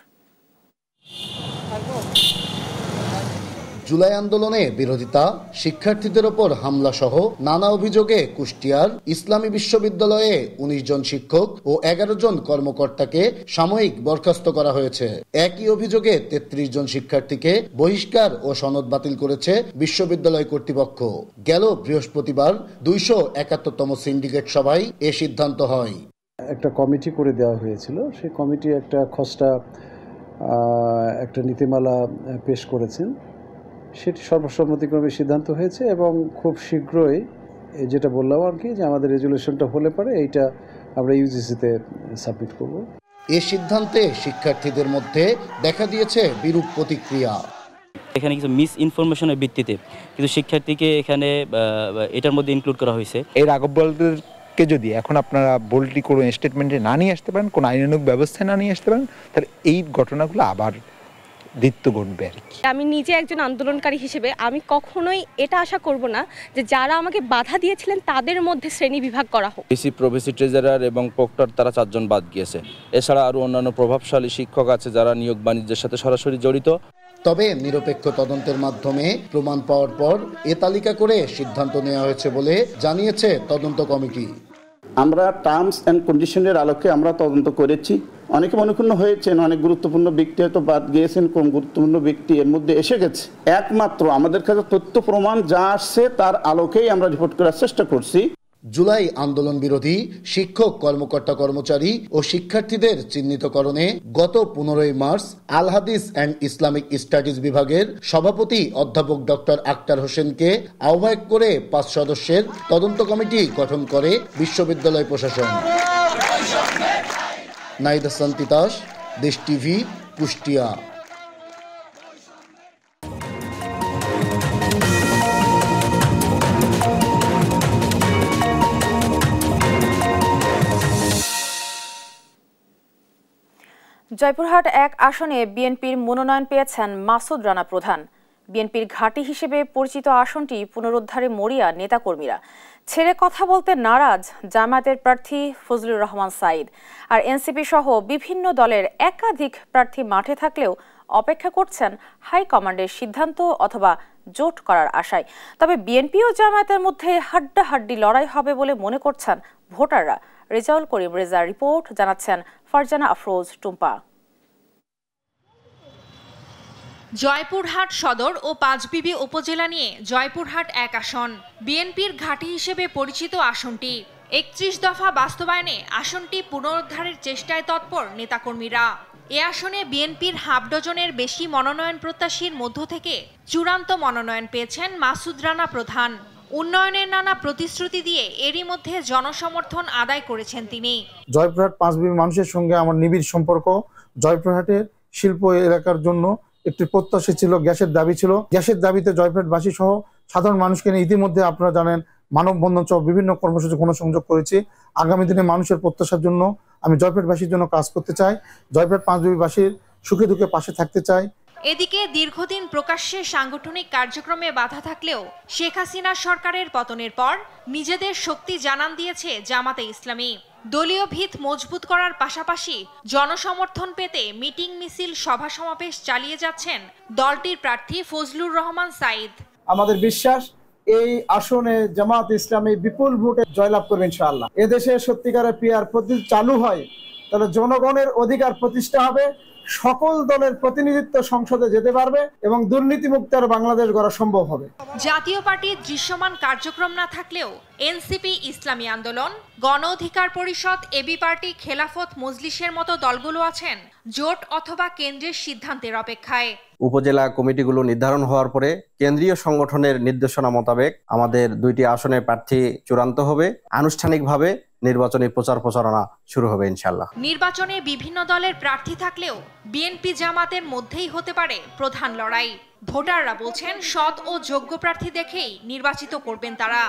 জুলাই আন্দোলনে বিরোধিতা, শিক্ষার্থীদের ওপর হামলা সহ নানা অভিযোগে কুষ্টিয়ার ইসলামী বিশ্ববিদ্যালয়ে 19 জন শিক্ষক ও 11 জন কর্মকর্তাকে সাময়িক বরখাস্ত করা হয়েছে। একই অভিযোগে 33 জন শিক্ষার্থীকে বহিষ্কার ও সনদ বাতিল করেছে বিশ্ববিদ্যালয় কর্তৃপক্ষ। গেল বৃহস্পতিবার 271তম সিন্ডিকেট সভায় এ সিদ্ধান্ত হয়। একটা কমিটি করে দেওয়া হয়েছিল, সেই কমিটি একটা খসড়া একটা নীতিমালা পেশ করেছেন, সেটি সর্বসম্মতিক্রমে সিদ্ধান্ত হয়েছে এবং খুব শীঘ্রই যেটা বললাম আর কি, যে আমাদের রেজুলেশনটা হলে পরে এইটা আমরা ইউজিসিতে সাবমিট করব। এ সিদ্ধান্তে শিক্ষার্থীদের মধ্যে দেখা দিয়েছে বিরূপ প্রতিক্রিয়া। এখানে কিছু মিস ইনফরমেশনের ভিত্তিতে কিন্তু শিক্ষার্থীকে এখানে এটার মধ্যে ইনক্লুড করা হয়েছে। এই রাঘব বোয়ালদেরকে যদি এখন আপনারা বোল্ডলি কোনো স্টেটমেন্টে না নিয়ে আসতে পারেন, কোনো আইনানুগ ব্যবস্থায় না নিয়ে আসতে পারেন, তাহলে এই ঘটনাগুলো আবার দ্বিতীয় ঘটবে আর কি। আমি নিজে একজন আন্দোলনকারী হিসেবে আমি কখনোই এটা আশা করব না যে যারা আমাকে বাধা দিয়েছিলেন তাদের মধ্যে শ্রেণী বিভাগ করা হোক। ডিসি, প্রভিসি, ট্রেজারার এবং প্রক্টর তারা 4 জন বাদ গিয়েছে। এছাড়া আরও অন্যান্য প্রভাবশালী শিক্ষক আছে যারা নিয়োগ বাণিজ্যের সাথে সরাসরি জড়িত। তবে নিরপেক্ষ তদন্তের মাধ্যমে প্রমাণ পাওয়ার পর এ তালিকা করে সিদ্ধান্ত নেওয়া হয়েছে বলে জানিয়েছে তদন্ত কমিটি। আমরা টার্মস অ্যান্ড কন্ডিশনের আলোকে আমরা তদন্ত করেছি। অনেকে মনক্ষুণ্ণ হয়েছেন, অনেক গুরুত্বপূর্ণ ব্যক্তি হয়তো বাদ গিয়েছেন, কম গুরুত্বপূর্ণ ব্যক্তি এর মধ্যে এসে গেছে। একমাত্র আমাদের কাছে তথ্য প্রমাণ যা আসছে তার আলোকেই আমরা রিপোর্ট করার চেষ্টা করছি। জুলাই আন্দোলন বিরোধী শিক্ষক, কর্মকর্তা, কর্মচারী ও শিক্ষার্থীদের চিহ্নিতকরণে গত 15 মার্চ আল হাদিস অ্যান্ড ইসলামিক স্টাডিজ বিভাগের সভাপতি অধ্যাপক ডক্টর আক্তার হোসেনকে আহ্বায়ক করে 5 সদস্যের তদন্ত কমিটি গঠন করে বিশ্ববিদ্যালয় প্রশাসন। নাহিদ হাসান তিতাস, দেশ টিভি, কুষ্টিয়া। জয়পুরহাট 1 আসনে বিএনপির মনোনয়ন পেয়েছেন মাসুদ রানা প্রধান। বিএনপির ঘাঁটি হিসেবে পরিচিত আসনটি পুনরুদ্ধারে মরিয়া নেতাকর্মীরা। ছেড়ে কথা বলতে নারাজ জামায়াতের প্রার্থী ফজলুর রহমান সাঈদ। আর এনসিপি সহ বিভিন্ন দলের একাধিক প্রার্থী মাঠে থাকলেও অপেক্ষা করছেন হাইকমান্ডের সিদ্ধান্ত অথবা জোট করার আশায়। তবে বিএনপি ও জামায়াতের মধ্যে হাড্ডাহাড্ডি লড়াই হবে বলে মনে করছেন ভোটাররা। রেজাউল করিম রেজার রিপোর্ট, জানাচ্ছেন ফারজানা আফরোজ টুম্পা। জয়পুরহাট সদর ও পাঁচবিবি উপজেলা নিয়ে জয়পুরহাট 1 আসন বিএনপির ঘাঁটি হিসেবে পরিচিত আসনটি। 31 দফা বাস্তবায়নে আসনটি পুনরুদ্ধারের চেষ্টায় তৎপর নেতাকর্মীরা। এ আসনে বিএনপির হাফ ডজনের বেশি মনোনয়ন প্রত্যাশীর মধ্য থেকে চূড়ান্ত মনোনয়ন পেয়েছেন মাসুদ রানা প্রধান। উন্নয়নের নানা প্রতিশ্রুতি দিয়ে এরই মধ্যে জনসমর্থন আদায় করেছেন তিনি। জয়পুরহাট পাঁচবিবি মানুষের সঙ্গে আমার নিবিড় সম্পর্ক। জয়পুরহাটের শিল্প এলাকার জন্য একটি প্রত্যাশা ছিল, গ্যাসের দাবি ছিল। গ্যাসের দাবিতে জয়পুরহাটবাসী সহ সাধারণ মানুষকে নিয়ে ইতিমধ্যে আপনারা জানেন মানববন্ধন সহ বিভিন্ন কর্মসূচি গণসংযোগ করেছি। আগামী দিনে মানুষের প্রত্যাশার জন্য আমি জয়পুরহাটবাসীর জন্য কাজ করতে চাই, জয়পুরহাট পাঁচবিবিবাসীর সুখে দুঃখে পাশে থাকতে চাই। এদিকে দীর্ঘদিন প্রকাশ্যে সাংগঠনিক কার্যক্রমে বাধা থাকলেও শেখ হাসিনা সরকারের পতনের পর নিজেদের শক্তি জানান দিয়েছে জামাতে ইসলামী। দলীয় ভিত মজবুত করার পাশাপাশি জনসমর্থন পেতে মিটিং, মিছিল, সভা সমাবেশ চালিয়ে যাচ্ছেন দলটির প্রার্থী ফজলুর রহমান সাঈদ। আমাদের বিশ্বাস এই আসনে জামাত ইসলামী বিপুল ভোটে জয়লাভ করবে ইনশাআল্লাহ। এদেশে সত্যিকারের পিআর পদ্ধতি চালু হয় তাহলে জনগণের অধিকার প্রতিষ্ঠা হবে, সকল দলের প্রতিনিধিত্ব সংসদে যেতে পারবে এবং দুর্নীতিমুক্ত বাংলাদেশ গড়া সম্ভব হবে। জাতীয় পার্টির দৃশ্যমান কার্যক্রম না থাকলেও এনসিপি, ইসলামী আন্দোলন, গণ অধিকার পরিষদ, এবি পার্টি, খেলাফত মজলিসের মতো দলগুলো আছেন জোট অথবা কেন্দ্রের সিদ্ধান্তের অপেক্ষায়। উপজেলা কমিটিগুলো নির্ধারণ হওয়ার পরে কেন্দ্রীয় সংগঠনের নির্দেশনা মোতাবেক আমাদের 2টি আসনের প্রার্থী চূড়ান্ত হবে। আনুষ্ঠানিকভাবে নির্বাচনী প্রচারণা শুরু হবে ইনশাআল্লাহ। নির্বাচনে বিভিন্ন দলের প্রার্থী থাকলেও বিএনপি জামাতের মধ্যেই হতে পারে প্রধান লড়াই। ভোটাররা বলছেন সৎ ও যোগ্য প্রার্থী দেখেই নির্বাচিত করবেন তারা।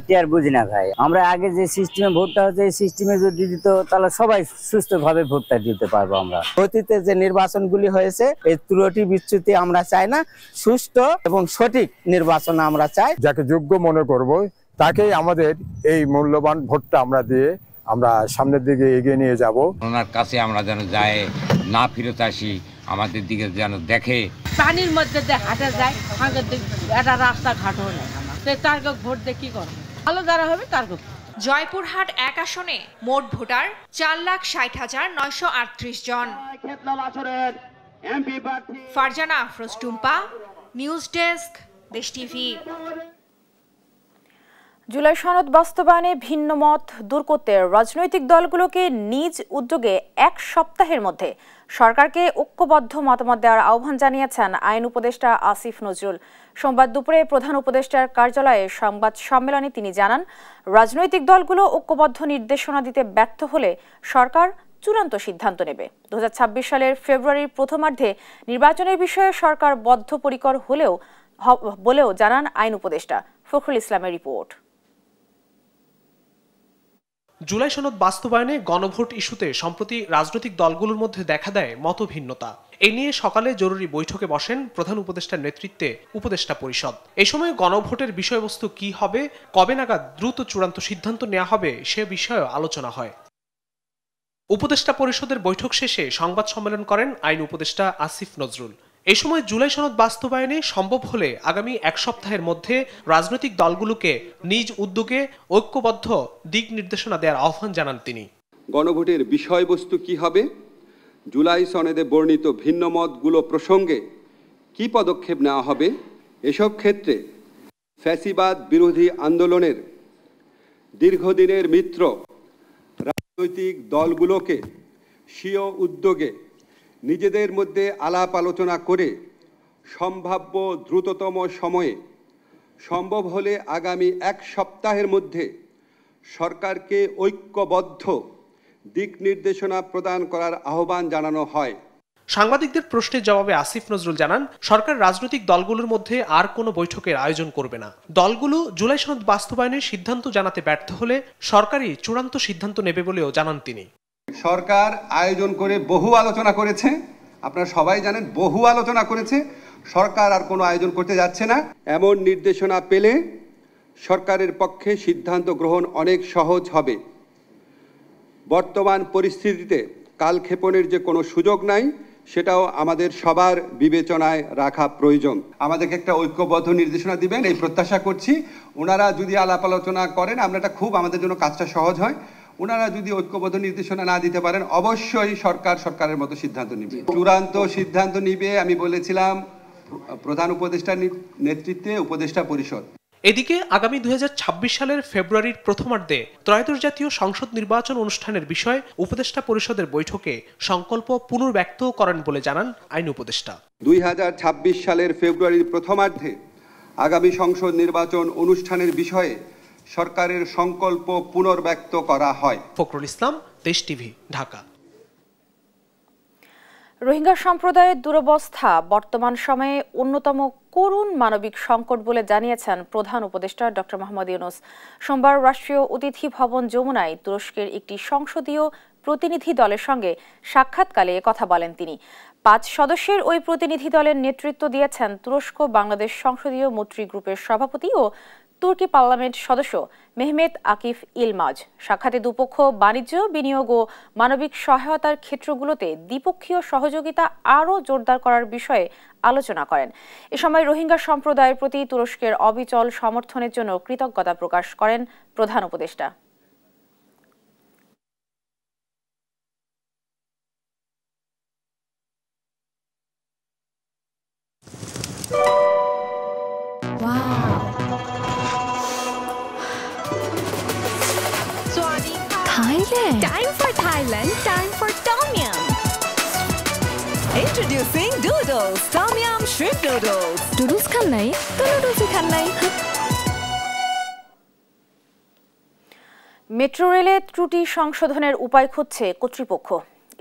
টিআর বুঝি না ভাই, আমরা আগে যে সিস্টেমে ভোটটা হচ্ছে এই সিস্টেমে যদি দিত তাহলে সবাই সুস্থভাবে ভোটটা দিতে পারবো। আমরা অতীতে যে নির্বাচনগুলি হয়েছে এই ত্রুটি বিচ্যুতি আমরা চাই না, সুষ্ঠু এবং সঠিক নির্বাচন আমরা চাই। যাকে যোগ্য মনে করব তাকেই আমাদের এই মূল্যবান ভোটটা আমরা দিয়ে আমরা সামনের দিকে এগিয়ে নিয়ে যাব। ওনার কাছে আমরা যেন যাই না ফিরত আসি, আমাদের দিকে যেন দেখে। পানির মধ্যে যে হাঁটা যায় একটা রাস্তাঘাটও নেই, তার ভোট দিয়ে কি করবে? ভালো যারা হবে তার। জয়পুরহাট 1 আসনে মোট ভোটার 4,60,938 জন। ফারজানা আফরোজ টুম্পা, নিউজ ডেস্ক, দেশ টিভি। জুলাই সনদ বাস্তবায়নে ভিন্ন মত দূর করতে রাজনৈতিক দলগুলোকে নিজ উদ্যোগে 1 সপ্তাহের মধ্যে সরকারকে ঐক্যবদ্ধ মতামত দেওয়ার আহ্বান জানিয়েছেন আইন উপদেষ্টা আসিফ নজরুল। সোমবার দুপুরে প্রধান উপদেষ্টার কার্যালয়ে সংবাদ সম্মেলনে তিনি জানান, রাজনৈতিক দলগুলো ঐক্যবদ্ধ নির্দেশনা দিতে ব্যর্থ হলে সরকার চূড়ান্ত সিদ্ধান্ত নেবে। 2026 সালের ফেব্রুয়ারির প্রথমার্ধে নির্বাচনের বিষয়ে সরকার বদ্ধপরিকর বলেও জানান আইন উপদেষ্টা। ফখরুল ইসলামের রিপোর্ট। জুলাই সনদ বাস্তবায়নে গণভোট ইস্যুতে সম্প্রতি রাজনৈতিক দলগুলোর মধ্যে দেখা দেয় মতভিন্নতা। এ নিয়ে সকালে জরুরি বৈঠকে বসেন প্রধান উপদেষ্টার নেতৃত্বে উপদেষ্টা পরিষদ। এই সময় গণভোটের বিষয়বস্তু কি হবে, কবে নাগাদ দ্রুত চূড়ান্ত সিদ্ধান্ত নেওয়া হবে সে বিষয়েও আলোচনা হয়। উপদেষ্টা পরিষদের বৈঠক শেষে সংবাদ সম্মেলন করেন আইন উপদেষ্টা আসিফ নজরুল। এই সময় জুলাই সনদ বাস্তবায়নে সম্ভব হলে আগামী এক সপ্তাহের মধ্যে রাজনৈতিক দলগুলোকে নিজ উদ্যোগে ঐক্যবদ্ধ দিক নির্দেশনা দেওয়ার আহ্বান জানান তিনি। গণভোটের বিষয়বস্তু কি হবে, জুলাই সনদে বর্ণিত ভিন্ন মতগুলো প্রসঙ্গে কি পদক্ষেপ নেওয়া হবে, এসব ক্ষেত্রে ফ্যাসিবাদ বিরোধী আন্দোলনের দীর্ঘদিনের মিত্র রাজনৈতিক দলগুলোকে স্বীয় উদ্যোগে নিজেদের মধ্যে আলাপ আলোচনা করে সম্ভাব্য দ্রুততম সময়ে, সম্ভব হলে আগামী এক সপ্তাহের মধ্যে সরকারকে ঐক্যবদ্ধ দিক নির্দেশনা প্রদান করার আহ্বান জানানো হয়। সাংবাদিকদের প্রশ্নের জবাবে আসিফ নজরুল জানান, সরকার রাজনৈতিক দলগুলোর মধ্যে আর কোনো বৈঠকের আয়োজন করবে না। দলগুলো জুলাই সনদ বাস্তবায়নের সিদ্ধান্ত জানাতে ব্যর্থ হলে সরকারই চূড়ান্ত সিদ্ধান্ত নেবে বলেও জানান তিনি। সরকার আয়োজন করে বহু আলোচনা করেছে, আপনারা সবাই জানেন বহু আলোচনা করেছে, সরকার আর কোনো আয়োজন করতে যাচ্ছে না। এমন নির্দেশনা পেলে সরকারের পক্ষে সিদ্ধান্ত গ্রহণ অনেক সহজ হবে। বর্তমান পরিস্থিতিতে কালক্ষেপণের যে কোনো সুযোগ নাই, সেটাও আমাদের সবার বিবেচনায় রাখা প্রয়োজন। আমাদেরকে একটা ঐক্যবদ্ধ নির্দেশনা দিবেন এই প্রত্যাশা করছি। ওনারা যদি আলাপ আলোচনা করেন, আমরা এটা খুব আমাদের জন্য কাজটা সহজ হয়। ওনারা যদি ঐক্যবদ্ধ নির্দেশনা না দিতে পারেন, অবশ্যই সরকারের মতো সিদ্ধান্ত নিবে, চূড়ান্ত সিদ্ধান্ত নিবে। আমি বলেছিলাম প্রধান উপদেষ্টার নেতৃত্বে উপদেষ্টা পরিষদ। এদিকে আগামী 2026 সালের ফেব্রুয়ারির প্রথমার্ধে ত্রয়োদশ জাতীয় সংসদ নির্বাচন অনুষ্ঠানের বিষয়ে উপদেষ্টা পরিষদের বৈঠকে সংকল্প পুনর্ব্যক্ত করেন বলে জানান আইন উপদেষ্টা। 2026 সালের ফেব্রুয়ারির প্রথমার্ধে আগামী সংসদ নির্বাচন অনুষ্ঠানের বিষয়ে সরকারের সংকল্প পুনর্ব্যক্ত করা হয়। ফখরুল ইসলাম, দেশ টিভি, ঢাকা। রোহিঙ্গা সম্প্রদায়ের দুরবস্থা বর্তমান সময়ে অন্যতম করুণ মানবিক সংকট বলে জানিয়েছেন প্রধান উপদেষ্টা ডক্টর মোহাম্মদ ইউনূস। সোমবার রাষ্ট্রীয় অতিথি ভবন যমুনায় তুরস্কের একটি সংসদীয় প্রতিনিধি দলের সঙ্গে সাক্ষাৎকালে কথা বলেন তিনি। 5 সদস্যের ওই প্রতিনিধি দলের নেতৃত্ব দিয়েছেন তুরস্ক বাংলাদেশ সংসদীয় মৈত্রী গ্রুপের সভাপতি ও তুর্কি পার্লামেন্ট সদস্য মেহমেত আকিফ ইলমাজ। সাক্ষাতে দুপক্ষ বাণিজ্য, বিনিয়োগ ও মানবিক সহায়তার ক্ষেত্রগুলোতে দ্বিপক্ষীয় সহযোগিতা আরও জোরদার করার বিষয়ে আলোচনা করেন। এ সময় রোহিঙ্গা সম্প্রদায়ের প্রতি তুরস্কের অবিচল সমর্থনের জন্য কৃতজ্ঞতা প্রকাশ করেন প্রধান উপদেষ্টা। Thailand. Time for Thailand. Time for Tom Yum. Introducing Doodles. Tom Yum Shrimp Doodles. Doodles খান নাই তো noodles খান নাই। মেট্রো রেলে ত্রুটি সংশোধনের উপায় খুঁজছে কর্তৃপক্ষ।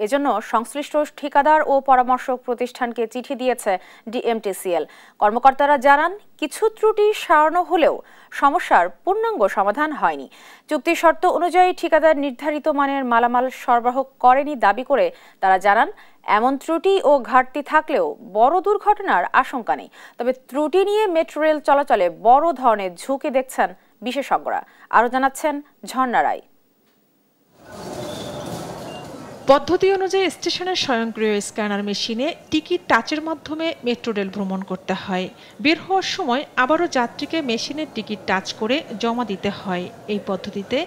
এজন্য সংশ্লিষ্ট ঠিকাদার ও পরামর্শক প্রতিষ্ঠানকে চিঠি দিয়েছে ডিএমটিসিএল। কর্মকর্তারা জানান, কিছু ত্রুটি সারানো হলেও সমস্যার পূর্ণাঙ্গ সমাধান হয়নি। চুক্তি শর্ত অনুযায়ী ঠিকাদার নির্ধারিত মানের মালামাল সরবরাহ করেনি দাবি করে তারা জানান, এমন ত্রুটি ও ঘাটতি থাকলেও বড় দুর্ঘটনার আশঙ্কা নেই। তবে ত্রুটি নিয়ে মেট্রো রেল চলাচলে বড় ধরনের ঝুঁকি দেখছেন বিশেষজ্ঞরা। আরও জানাচ্ছেন ঝর্ণা রায়। পদ্ধতি অনুযায়ী স্টেশনের স্বয়ংক্রিয় স্ক্যানার মেশিনে টিকিট টাচের মাধ্যমে মেট্রো রেল ভ্রমণ করতে হয়। বের হওয়ার সময় আবারও যাত্রীকে মেশিনের টিকিট টাচ করে জমা দিতে হয়। এই পদ্ধতিতে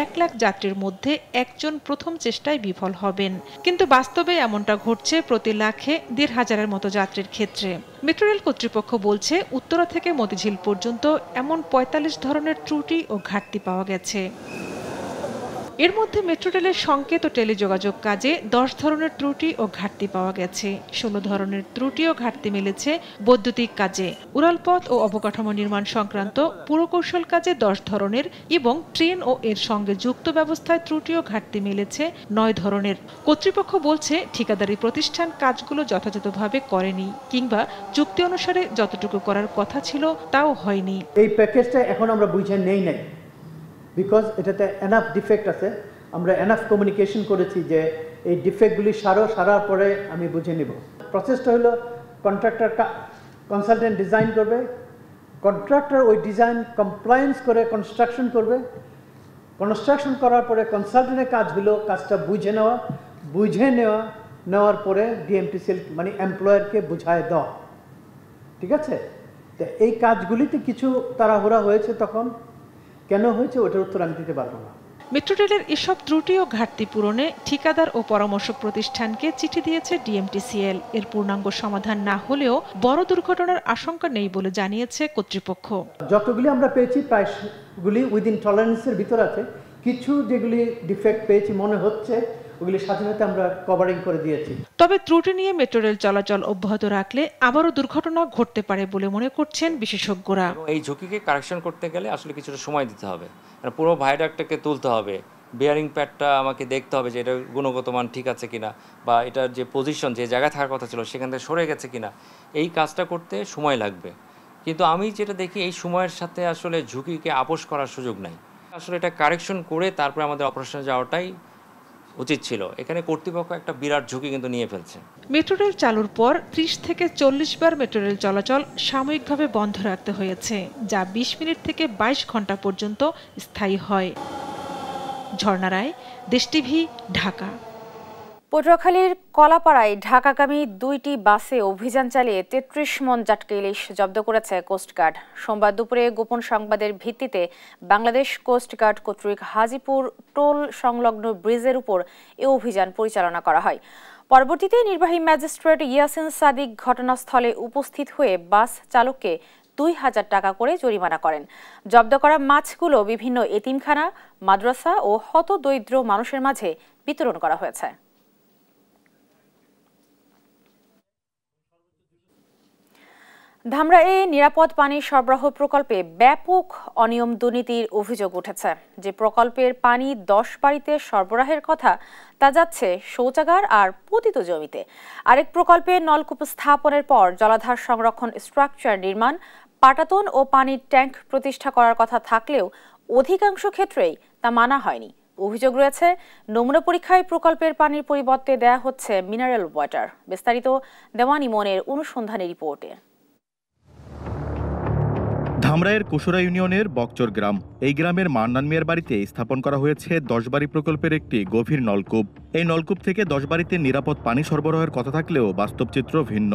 1 লাখ যাত্রীর মধ্যে একজন প্রথম চেষ্টায় বিফল হবেন, কিন্তু বাস্তবে এমনটা ঘটছে প্রতি লাখে 1,500-এর মতো যাত্রীর ক্ষেত্রে। মেট্রো রেল কর্তৃপক্ষ বলছে, উত্তরা থেকে মতিঝিল পর্যন্ত এমন 45 ধরনের ত্রুটি ও ঘাটতি পাওয়া গেছে। এর মধ্যে মেট্রো রেলের সংকেত ও টেলিযোগাযোগ কাজে 10 ধরনের ত্রুটি ও ঘাটতি পাওয়া গেছে। 16 ধরনের ত্রুটি ও ঘাটতি মিলেছে বৈদ্যুতিক কাজে। উড়ালপথ ও অবকাঠামো নির্মাণ সংক্রান্ত পুরকৌশল কাজে 10 ধরনের এবং ট্রেন ও এর সঙ্গে যুক্ত ব্যবস্থায় ত্রুটি ও ঘাটতি মিলেছে 9 ধরনের। কর্তৃপক্ষ বলছে, ঠিকাদারি প্রতিষ্ঠান কাজগুলো যথাযথভাবে করেনি কিংবা চুক্তি অনুসারে যতটুকু করার কথা ছিল তাও হয়নি। এই প্যাকেজটা এখন আমরা বুঝে নেই নাই, বিকজ এটাতে এনাফ ডিফেক্ট আছে। আমরা এনাফ কমিউনিকেশন করেছি যে এই ডিফেক্টগুলি সারার পরে আমি বুঝে নিব। প্রসেসটা হলো কন্ট্রাক্টর কনসালটেন্ট ডিজাইন করবে, কন্ট্রাক্টর ওই ডিজাইন কমপ্লায়েন্স করে কনস্ট্রাকশন করবে, কনস্ট্রাকশন করার পরে কনসালটেন্টের কাজ হলো কাজটা বুঝে নেওয়া, নেওয়ার পরে ডিএমটিসিএল মানে এমপ্লয়ারকে বুঝায় দেওয়া, ঠিক আছে? তো এই কাজগুলিতে কিছু তাড়াহুড়া হয়েছে, তখন কেন হয়েছে ওটার উত্তর আমি দিতে পারবো না। মেট্রো রেলের এসব ত্রুটি ও ঘাটতি পূরণে ঠিকাদার ও পরামর্শক প্রতিষ্ঠানকে চিঠি দিয়েছে ডিএমটিসিএল। এর পূর্ণাঙ্গ সমাধান না হলেও বড় দুর্ঘটনার আশঙ্কা নেই বলে জানিয়েছে কর্তৃপক্ষ। যতগুলি আমরা পেয়েছি প্রায়গুলি উইদিন টলারেন্সের ভিতর আছে, কিছু যেগুলি ডিফেক্ট পেয়েছি মনে হচ্ছে ওগুলি সাথে সাথে আমরা কভারিং করে দিয়েছি। তবে ত্রুটি নিয়ে মেট্রো রেল চলাচল অব্যাহত রাখলে আবারও দুর্ঘটনা ঘটতে পারে বলে মনে করছেন বিশেষজ্ঞরা। এই ঝুঁকিকে কারেকশন করতে গেলে আসলে কিছুটা সময় দিতে হবে, পুরো ভাইডাক্টটাকে তুলতে হবে, বিয়ারিং প্যাডটা আমাকে দেখতে হবে যে এটা গুণগত মান ঠিক আছে কিনা, বা এটার যে পজিশন যে জায়গায় থাকার কথা ছিল সেখান থেকে সরে গেছে কিনা, এই কাজটা করতে সময় লাগবে। কিন্তু আমি যেটা দেখি এই সময়ের সাথে আসলে ঝুঁকিকে আপোষ করার সুযোগ নাই। আসলে এটা কারেকশন করে তারপরে আমাদের অপারেশনে যাওয়াটাই উচিত ছিল। এখানে কর্তৃপক্ষ একটা বিরাট ঝুঁকি কিন্তু নিয়ে ফেলছে। মেট্রো রেল চালুর পর 30 থেকে 40 বার মেট্রো রেল চলাচল সাময়িকভাবে বন্ধ রাখতে হয়েছে, যা 20 মিনিট থেকে 22 ঘন্টা পর্যন্ত স্থায়ী হয়। ঝর্ণা রায়, দেশ টিভি, ঢাকা। পটুয়াখালীর কলাপাড়ায় ঢাকাগামী 2টি বাসে অভিযান চালিয়ে 33 মণ জাটকা ইলিশ জব্দ করেছে কোস্টগার্ড। সোমবার দুপুরে গোপন সংবাদের ভিত্তিতে বাংলাদেশ কোস্টগার্ড কর্তৃক হাজিপুর টোল সংলগ্ন ব্রিজের উপর এ অভিযান পরিচালনা করা হয়। পরবর্তীতে নির্বাহী ম্যাজিস্ট্রেট ইয়াসিন সাদিক ঘটনাস্থলে উপস্থিত হয়ে বাস চালককে 2000 টাকা করে জরিমানা করেন। জব্দ করা মাছগুলো বিভিন্ন এতিমখানা, মাদ্রাসা ও হতদরিদ্র মানুষের মাঝে বিতরণ করা হয়েছে। ধামরাইয়ে নিরাপদ পানি সরবরাহ প্রকল্পে ব্যাপক অনিয়ম দুর্নীতির অভিযোগ উঠেছে। যে প্রকল্পের পানি 10 বাড়িতে সরবরাহের কথা তা যাচ্ছে শৌচাগার আর পতিত জমিতে। আরেক প্রকল্পে নলকূপ স্থাপনের পর জলাধার সংরক্ষণ স্ট্রাকচার নির্মাণ, পাটাতন ও পানির ট্যাঙ্ক প্রতিষ্ঠা করার কথা থাকলেও অধিকাংশ ক্ষেত্রেই তা মানা হয়নি। অভিযোগ রয়েছে নমুনা পরীক্ষায় প্রকল্পের পানির পরিবর্তে দেয়া হচ্ছে মিনারেল ওয়াটার। বিস্তারিত দেওয়ান ইমনের অনুসন্ধানী রিপোর্টে। ধামরাইয়ের কুশরা ইউনিয়নের বকচর গ্রাম। এই গ্রামের মান্নান মিয়ার বাড়িতে স্থাপন করা হয়েছে 10 বাড়ি প্রকল্পের একটি গভীর নলকূপ। এই নলকূপ থেকে 10 বাড়িতে নিরাপদ পানি সরবরাহের কথা থাকলেও বাস্তব চিত্র ভিন্ন।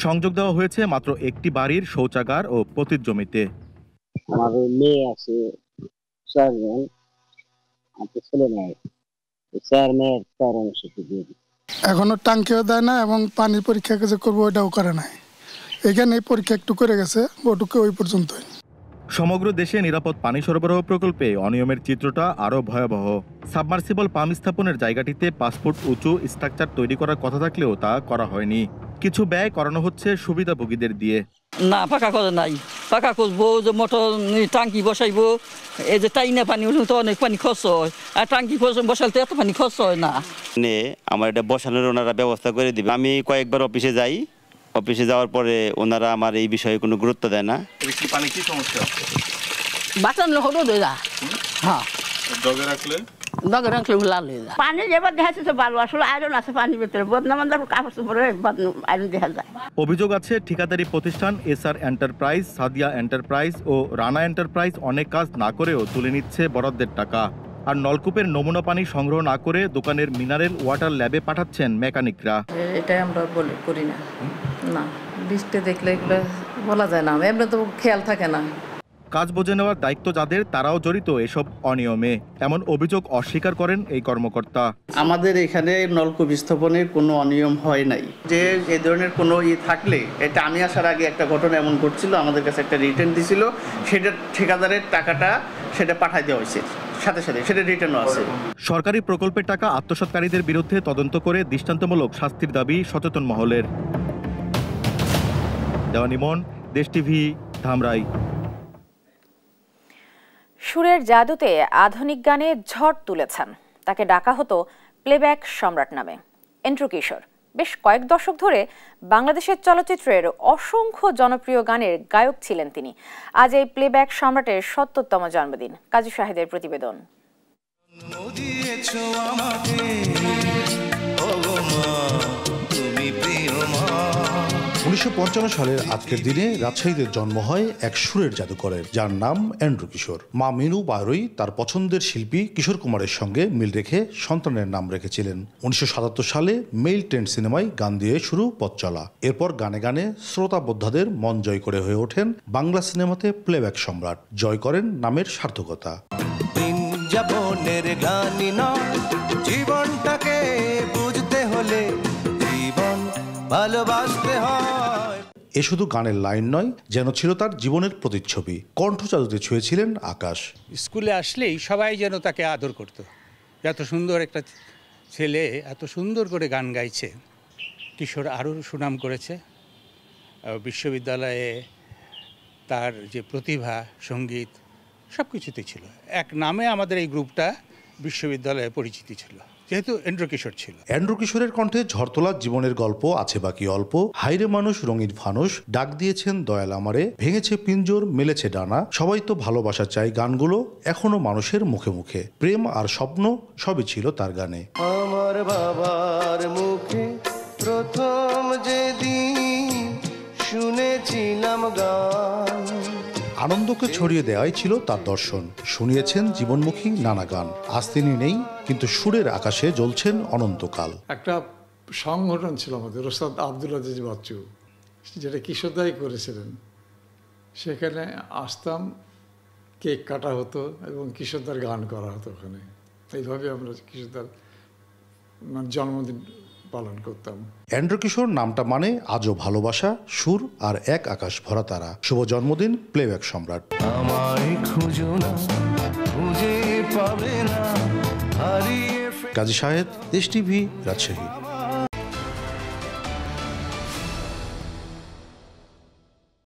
সংযোগ দেওয়া হয়েছে মাত্র একটি বাড়ির শৌচাগার ও পতিত জমিতে। আমার মেয়ে আছে 4 জন, আর ছেলে নেই, 4 মেয়ের 4 অংশ দিয়ে এখনো টাঙ্কিও দেয় না এবং পানির পরীক্ষা যে করবো ওইটাও করে নাই। এখানে পরীক্ষা একটু করে গেছে, ওটুকু ওই পর্যন্তই। সমগ্র দেশে নিরাপদ পানি সরবরাহ প্রকল্পে অনিয়মের চিত্রটা আরও ভয়াবহ। সাবমার্সিবল পাম্প স্থাপনের জায়গাটিতে 5 ফুট উঁচু স্ট্রাকচার তৈরি করার কথা থাকলেও তা করা হয়নি। কিছু ব্যয় করানো হচ্ছে সুবিধাভোগীদের দিয়ে। না, পাকা করে নাই। পাকা করবো যে মোটর টাঙ্কি বসাইবো, এই যে টাইনা পানি উঠলে তো অনেক পানি খরচ হয়, আর টাঙ্কি বসালে তো এত পানি খরচ হয় না। আমার এটা বসানোর ওনারা ব্যবস্থা করে দিবে। আমি কয়েকবার অফিসে যাই, অফিসে যাওয়ার পরে ওনারা আমার এই বিষয়ে কোনো গুরুত্ব দেয় না। পানি কি সমস্যা? বাঁচানো হলো দেয়া, হ্যাঁ ডগে রাখলে লাল হয়ে যায়। পানি যেবার দেখা যাচ্ছে ভালো, আসলে আয়রন আছে পানির ভিতরে, বদনামান্দার কাপড় চোপড়ে আয়রন দেখা যায়। অভিযোগ আছে ঠিকাদারি প্রতিষ্ঠান এসআর এন্টারপ্রাইজ, সাদিয়া এন্টারপ্রাইজ ও রানা এন্টারপ্রাইজ অনেক কাজ না করেও তুলে নিচ্ছে বরাদ্দের টাকা। আর নলকূপের নমুনা পানি সংগ্রহ না করে দোকানের মিনারেল ওয়াটার ল্যাবে পাঠাচ্ছেন মেকানিকরা। এটাই আমরা করি না, না লিস্টে দেখলে এগুলো বলা যায় না, এমনি তো খেয়াল থাকে না। কাজ বুঝে নেওয়ার দায়িত্ব যাদের, তারাও জড়িত এসব অনিয়মে, এমন অভিযোগ অস্বীকার করেন এই কর্মকর্তা। আমাদের এখানে নলকূপ স্থাপনে কোনো অনিয়ম হয় নাই। যে এই ধরনের কোনো থাকলে, এটা আমি আসার আগে একটা ঘটনা এমন ঘটছিল, আমাদের কাছে একটা রিটার্ন দিছিল, সেটা ঠিকাদারের টাকাটা সেটা পাঠাই দেওয়া হয়েছে, সাথে সাথে সেটা রিটার্নও আছে। সরকারি প্রকল্পের টাকা আত্মসাৎকারীদের বিরুদ্ধে তদন্ত করে দৃষ্টান্তমূলক শাস্তির দাবি সচেতন মহলের। দেওয়ান ইমন, দেশ টিভি, ধামরাই। সুরের জাদুতে আধুনিক গানে ঝড় তুলেছেন। তাকে ডাকা হতো প্লেব্যাক সম্রাট নামে। এন্ড্রু কিশোর বেশ কয়েক দশক ধরে বাংলাদেশের চলচ্চিত্রের অসংখ্য জনপ্রিয় গানের গায়ক ছিলেন তিনি। আজ এই প্লেব্যাক সম্রাটের ৭০তম জন্মদিন। কাজী শাহেদের প্রতিবেদন। 1955 সালের আজকের দিনে রাজশাহীতে জন্ম হয় এক সুরের জাদুকরের, যার নাম এন্ড্রু কিশোর। মা মিনু বারোই তার পছন্দের শিল্পী কিশোর কুমারের সঙ্গে মিল রেখে সন্তানের নাম রেখেছিলেন। 1977 সালে মেইল ট্রেন সিনেমায় গান দিয়ে শুরু পথ চলা। এরপর গানে গানে শ্রোতা বোদ্ধাদের মন জয় করে হয়ে ওঠেন বাংলা সিনেমাতে প্লেব্যাক সম্রাট। জয় করেন নামের সার্থকতা। জীবনটাকে বুঝতে হলে জীবন ভালোবাসতে হয়। এ শুধু গানের লাইন নয়, যেন ছিল তার জীবনের প্রতিচ্ছবি। কণ্ঠ জাদুতে ছুঁয়েছিলেন আকাশ। স্কুলে আসলেই সবাই যেন তাকে আদর করত। এত সুন্দর একটা ছেলে এত সুন্দর করে গান গাইছে। কিশোর আরও সুনাম করেছে বিশ্ববিদ্যালয়ে। তার যে প্রতিভা, সঙ্গীত সব কিছুতে ছিল। এক নামে আমাদের এই গ্রুপটা বিশ্ববিদ্যালয়ে পরিচিতি ছিল, যেহেতু এন্ড্রু কিশোর ছিল। এন্ড্রু কিশোরের কণ্ঠে ঝড়তোলা জীবনের গল্প আছে বাকি অল্প, হাইরে মানুষ রঙিন ফানুষ, ডাক দিয়েছেন দয়াল আমারে, ভেঙেছে পিঞ্জর মেলেছে ডানা, সবাই তো ভালোবাসা চাই গানগুলো এখনো মানুষের মুখে মুখে। প্রেম আর স্বপ্ন সবই ছিল তার গানে। আমার বাবার মুখে প্রথম যেদিন শুনেছিলাম গান, আনন্দকে ছড়িয়ে দেওয়াই ছিল তার দর্শন। শুনিয়েছেন জীবনমুখী নানা গান। আজ তিনি নেই, কিন্তু সুরের আকাশে জ্বলছেন অনন্তকাল। একটা সংগঠন ছিল আমাদের, ওস্তাদ আব্দুল আজিজ বাচ্চু, যেটা কিশোরদাই করেছিলেন। সেখানে আসতাম, কেক কাটা হতো এবং কিশোরদার গান করা হতো ওখানে। এইভাবে আমরা কিশোরদার জন্মদিন পালন করতাম। এন্ড্রু কিশোর নামটা মানে আজও ভালোবাসা, সুর আর এক আকাশ ভরা তারা। শুভ জন্মদিন প্লেব্যাক সম্রাট। কাজী শাহেদ, দেশ টিভি, রাজশাহী।